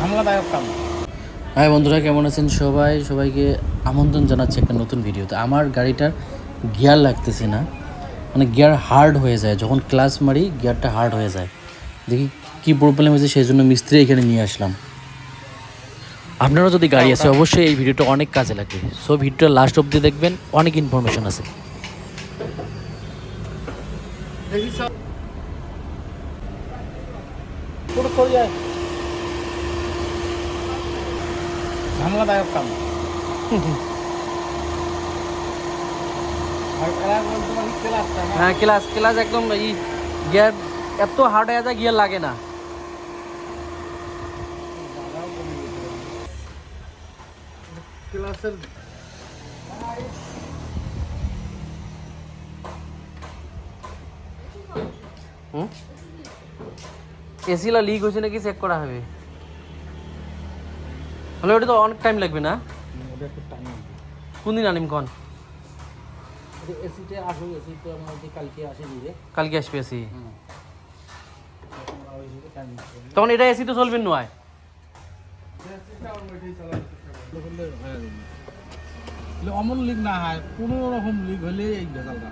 ঝামেলাদায়ক কাম। High বন্ধুরা, কেমন আছেন সবাই? সবাইকে আমন্ত্রণ জানাচ্ছি একটা নতুন ভিডিওতে। আমার গাড়িটার গিয়ার লাগতেছে না, মানে গিয়ার হার্ড হয়ে যায়, যখন ক্লাচ মারি গিয়ারটা হার্ড হয়ে যায়। দেখি কী প্রবলেম হয়েছে, সেই জন্য মিস্ত্রি এখানে নিয়ে আসলাম। আপনারও যদি গাড়ি আছে অবশ্যই এই ভিডিওটা অনেক কাজে লাগবে। সো ভিডিওটা লাস্ট অবধি দেখবেন, অনেক ইনফরমেশন আছে। ঝামেলাদায়ক কাম। হ্যাঁ, ক্লাচ একদম গিয়ার এত হার্ড হয়ে যায়, গিয়ার লাগে না। ক্লাসের এসিলা লিক হয়েছে নাকি চেক করা হবে। হলে ওটা তো অনেক টাইম লাগবে না? কোন দিন আনিম কন? এসিতে আসো, এসি তো আমার কালকে আসে দিবে। কালকে আসবে এসি। তখন এটা এসি তো চলবে নয়। অমন লিক না হয়, কোনো রকম লিক হলে এই ভেজালটা।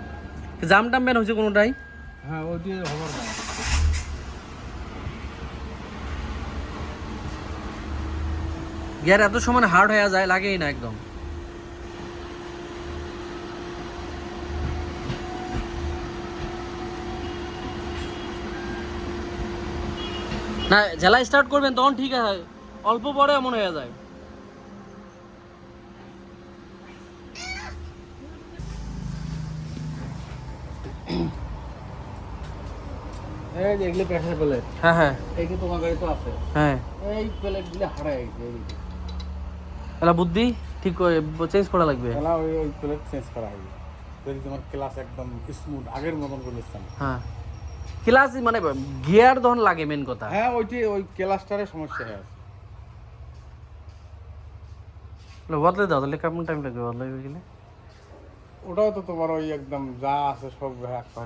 জাম টাম বের হয়েছে কোনোটাই? হ্যাঁ, ওই দিয়ে হবার না। গিয়ার এত সমান হার্ড হয়ে যায়, লাগেই না একদম। না, জেলা স্টার্ট করবেন তখন ঠিক আছে, অল্প পরে এমন হয়ে যায়। এই যে এগুলো প্রেসার প্লেট। হ্যাঁ হ্যাঁ এই যে তোমার গাড়ি তো আছে। হ্যাঁ, এই প্লেট গুলো হারাই গেছে। এলা বুদ্ধি ঠিক চেঞ্জ করা লাগবে। তাহলে ওই প্লেট চেঞ্জ করা হবে। যদি তোমার ক্লাস একদম স্মুথ আগের মতন করে নিচ্ছেন। হ্যাঁ, ক্লাস মানে গিয়ার তখন লাগে মেন কথা। হ্যাঁ, ওই ক্লাসটারে সমস্যা হয়ে আছে। বদলে দাও, তাহলে কেমন টাইম লাগবে বদলাই গেলে? ওটাও তো তোমার ওই একদম যা আছে সব